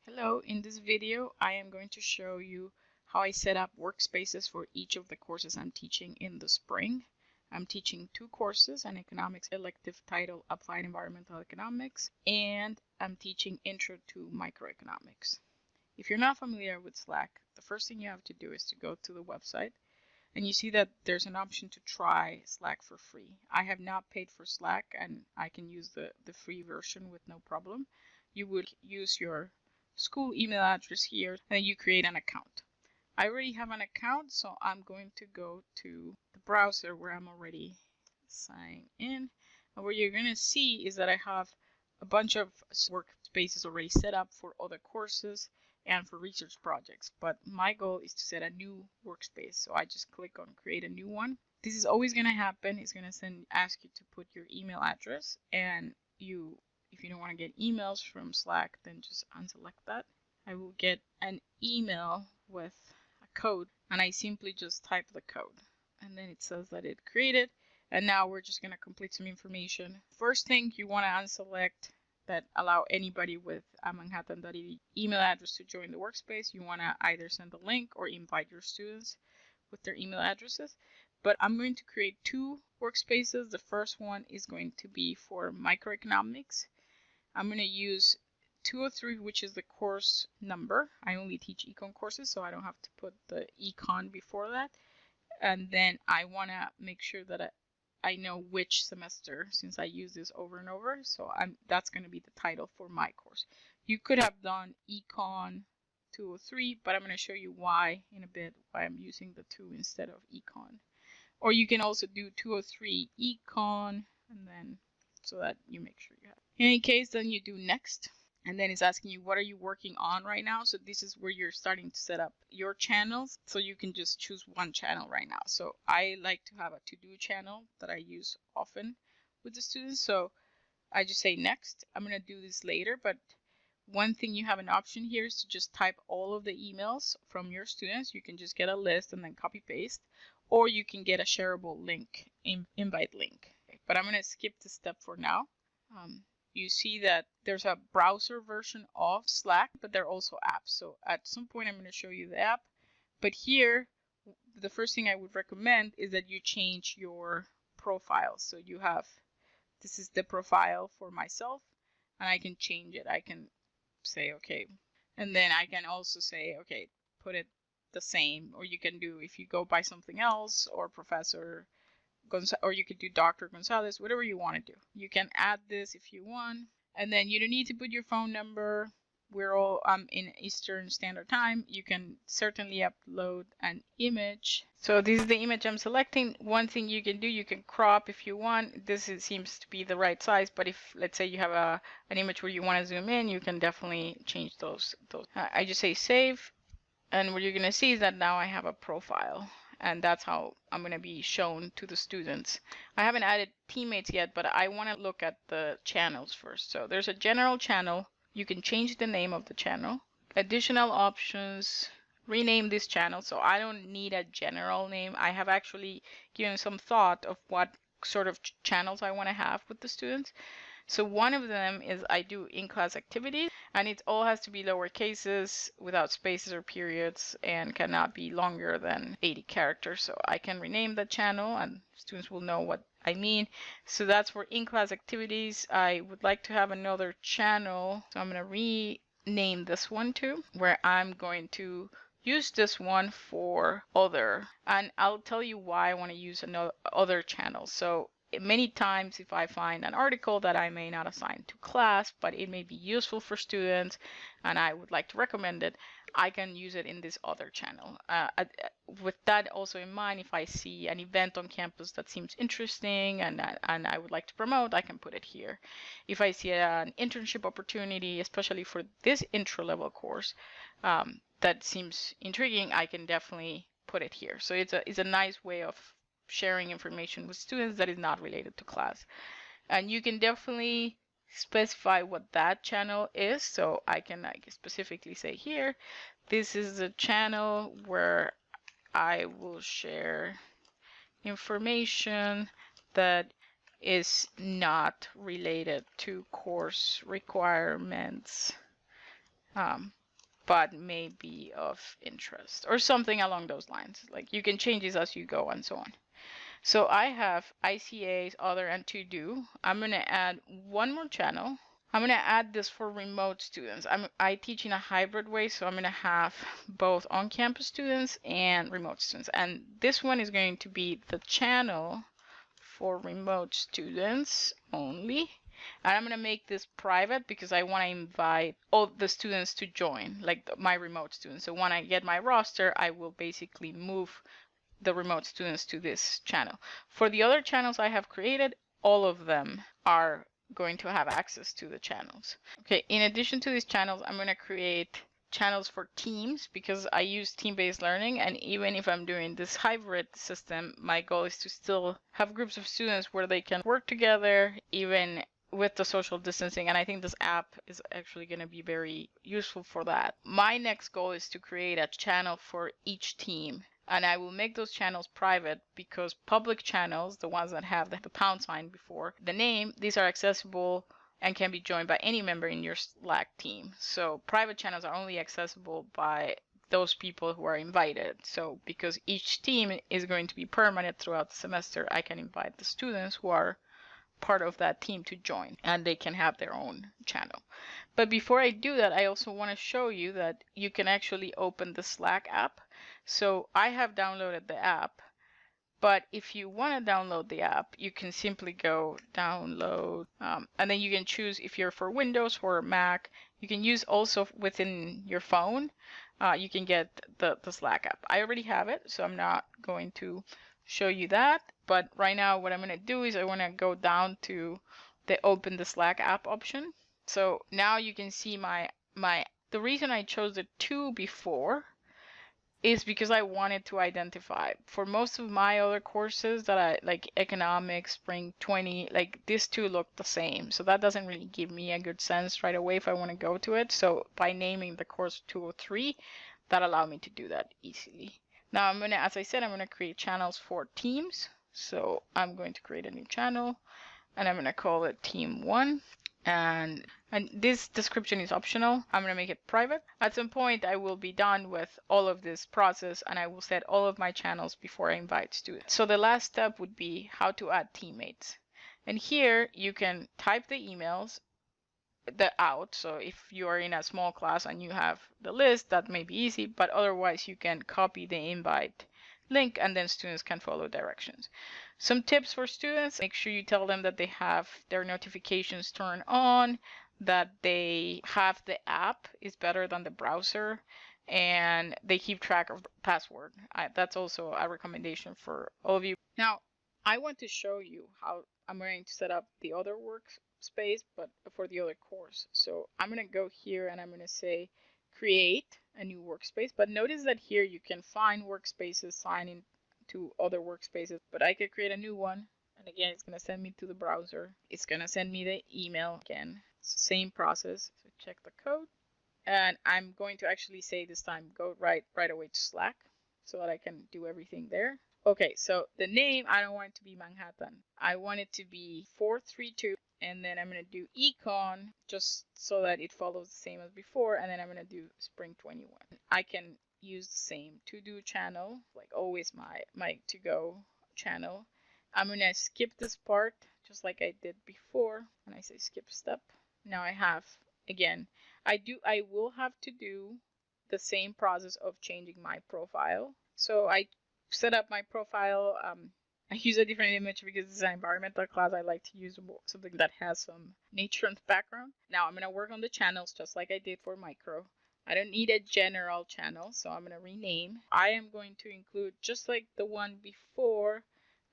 Hello, in this video I am going to show you how I set up workspaces for each of the courses I'm teaching in the spring. I'm teaching two courses, an economics elective titled Applied Environmental Economics, and I'm teaching Intro to Microeconomics. If you're not familiar with Slack, the first thing you have to do is to go to the website, and you see that there's an option to try Slack for free. I have not paid for Slack, and I can use the free version with no problem. You would use your school email address here, and then you create an account. I already have an account, so I'm going to go to the browser where I'm already signed in. And what you're going to see is that I have a bunch of workspaces already set up for other courses and for research projects. But my goal is to set a new workspace. So I just click on create a new one. This is always going to happen. It's going to ask you to put your email address, and if you don't want to get emails from Slack, then just unselect that. I will get an email with a code, and I simply just type the code. And then it says that it created, and now we're just going to complete some information. First thing, you want to unselect that allow anybody with a Manhattan.edu email address to join the workspace. You want to either send a link or invite your students with their email addresses. But I'm going to create two workspaces. The first one is going to be for microeconomics. I'm going to use 203, which is the course number. I only teach econ courses, so I don't have to put the econ before that. And then I want to make sure that I know which semester, since I use this over and over. So that's going to be the title for my course. You could have done econ 203, but I'm going to show you why in a bit, why I'm using the 2 instead of econ. Or you can also do 203 econ, and then so that you make sure you have. In any case, then you do next, and then it's asking you what are you working on right now. So this is where you're starting to set up your channels, so you can just choose one channel right now. So I like to have a to-do channel that I use often with the students, so I just say next. I'm going to do this later, but one thing you have an option here is to just type all of the emails from your students. You can just get a list and then copy paste, or you can get a shareable link, invite link. But I'm going to skip this step for now. You see that there's a browser version of Slack, but there are also apps. So at some point I'm going to show you the app. But here, the first thing I would recommend is that you change your profile. So you have, this is the profile for myself, and I can change it. I can say, okay. And then I can also say, okay, put it the same. Or you can do, if you go by something else, or Professor or you could do Dr. Gonzalez, whatever you want to do. You can add this if you want, and then you don't need to put your phone number. We're all in Eastern Standard Time. You can certainly upload an image. So this is the image I'm selecting. One thing you can do, you can crop if you want. This seems to be the right size, but if let's say you have an image where you want to zoom in, you can definitely change those. I just say save, and what you're going to see is that now I have a profile. And that's how I'm going to be shown to the students. I haven't added teammates yet, but I want to look at the channels first. So there's a general channel. You can change the name of the channel. Additional options, rename this channel. So I don't need a general name. I have actually given some thought of what sort of channels I want to have with the students. So one of them is I do in-class activities, and it all has to be lower cases without spaces or periods and cannot be longer than 80 characters. So I can rename the channel and students will know what I mean. So that's for in-class activities. I would like to have another channel. So I'm going to rename this one too, where I'm going to use this one for other. And I'll tell you why I want to use another other channel. So many times if I find an article that I may not assign to class, but it may be useful for students and I would like to recommend it, I can use it in this other channel. With that also in mind, if I see an event on campus that seems interesting and I would like to promote, I can put it here. If I see an internship opportunity, especially for this intro level course, that seems intriguing, I can definitely put it here. So it's a nice way of sharing information with students that is not related to class. And you can definitely specify what that channel is. So I can specifically say here, this is a channel where I will share information that is not related to course requirements. but may be of interest or something along those lines. Like you can change these as you go and so on. So I have ICAs, other, and to do. I'm going to add one more channel. I'm going to add this for remote students. I teach in a hybrid way, so I'm going to have both on-campus students and remote students. And this one is going to be the channel for remote students only. And I'm going to make this private because I want to invite all the students to join, like my remote students. So when I get my roster, I will basically move the remote students to this channel. For the other channels I have created, all of them are going to have access to the channels. Okay, in addition to these channels, I'm going to create channels for teams because I use team-based learning, and even if I'm doing this hybrid system, my goal is to still have groups of students where they can work together even with the social distancing, and I think this app is actually going to be very useful for that. My next goal is to create a channel for each team, and I will make those channels private because public channels, the ones that have the pound sign before the name, these are accessible and can be joined by any member in your Slack team. So private channels are only accessible by those people who are invited. So because each team is going to be permanent throughout the semester, I can invite the students who are part of that team to join, and they can have their own channel. But before I do that, I also want to show you that you can actually open the Slack app. So I have downloaded the app, but if you want to download the app, you can simply go download, and then you can choose if you're for Windows or Mac. You can use also within your phone. You can get the Slack app. I already have it, so I'm not going to show you that. But right now what I'm going to do is I want to go down to the open the Slack app option. So now you can see the reason I chose the 2 before is because I wanted to identify. For most of my other courses that I like, economics, spring 20, like these two look the same. So that doesn't really give me a good sense right away if I want to go to it. So by naming the course 203, that allowed me to do that easily. Now I'm going to, as I said, I'm going to create channels for teams. So I'm going to create a new channel and I'm going to call it team 1. And this description is optional. I'm going to make it private. At some point, I will be done with all of this process and I will set all of my channels before I invite students. So the last step would be how to add teammates. And here you can type the emails out. So if you are in a small class and you have the list, that may be easy, but otherwise you can copy the invite link and then students can follow directions. Some tips for students: make sure you tell them that they have their notifications turned on, that they have the app is better than the browser, and they keep track of the password. That's also a recommendation for all of you. Now, I want to show you how I'm going to set up the other workspace, but for the other course. So I'm going to go here and I'm going to say create a new workspace. But notice that here you can find workspaces, sign in to other workspaces, but I could create a new one. And again, it's going to send me to the browser. It's going to send me the email again. It's the same process. So check the code. And I'm going to actually say this time, go right away to Slack so that I can do everything there. Okay, so the name, I don't want it to be Manhattan. I want it to be 432. And then I'm going to do econ just so that it follows the same as before. And then I'm going to do spring 21. I can use the same to-do channel, like always my to-go channel. I'm going to skip this part just like I did before. And I say skip step. Now I have, again, I will have to do the same process of changing my profile. So I set up my profile. I use a different image because it's an environmental class. I like to use something that has some nature in the background. Now I'm going to work on the channels just like I did for micro. I don't need a general channel, so I'm going to rename. I am going to include, just like the one before,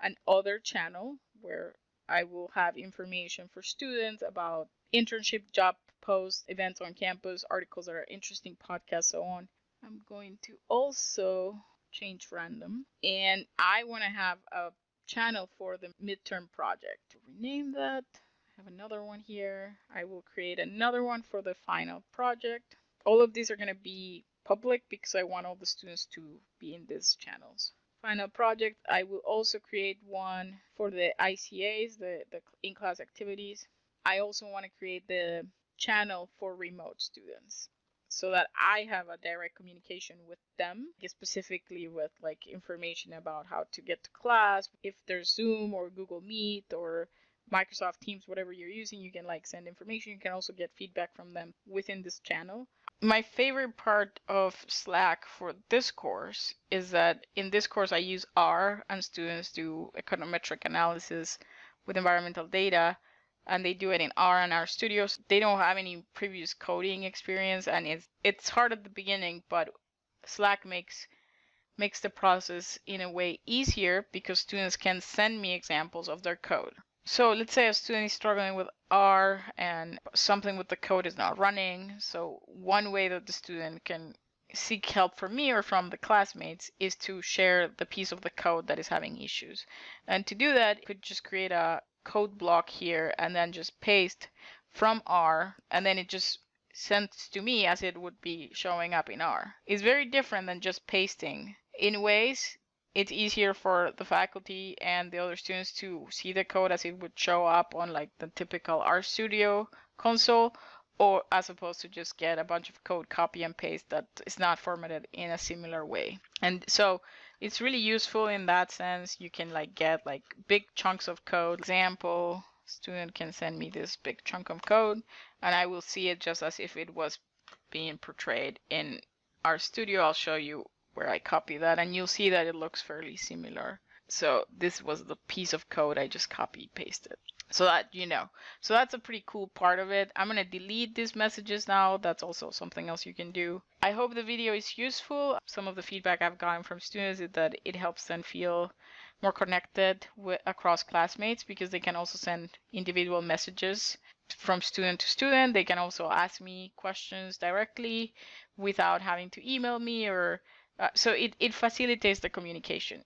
an other channel where I will have information for students about internship, job posts, events on campus, articles that are interesting, podcasts, so on. I'm going to also change random, and I want to have a channel for the midterm project. To rename that, I have another one here. I will create another one for the final project. All of these are going to be public because I want all the students to be in these channels. Final project, I will also create one for the ICAs, the in-class activities. I also want to create the channel for remote students. so that I have a direct communication with them, specifically with like information about how to get to class. If there's Zoom or Google Meet or Microsoft Teams, whatever you're using, you can like send information. You can also get feedback from them within this channel. My favorite part of Slack for this course is that in this course I use R and students do econometric analysis with environmental data, and they do it in R and R Studios. They don't have any previous coding experience, and it's hard at the beginning, but Slack makes the process in a way easier because students can send me examples of their code. So let's say a student is struggling with R and something with the code is not running. So one way that the student can seek help from me or from the classmates is to share the piece of the code that is having issues. And to do that, you could just create a code block here and then just paste from R, and then it just sends to me as it would be showing up in R. It's very different than just pasting. In ways, it's easier for the faculty and the other students to see the code as it would show up on like the typical RStudio console, or as opposed to just get a bunch of code copy and paste that is not formatted in a similar way. And so it's really useful in that sense. You can like get like big chunks of code. Example, student can send me this big chunk of code and I will see it just as if it was being portrayed in RStudio. I'll show you where I copy that, and you'll see that it looks fairly similar. So this was the piece of code I just copy pasted. So that so that's a pretty cool part of it. I'm gonna delete these messages now. That's also something else you can do. I hope the video is useful. Some of the feedback I've gotten from students is that it helps them feel more connected across classmates, because they can also send individual messages from student to student. They can also ask me questions directly without having to email me or so it facilitates the communication.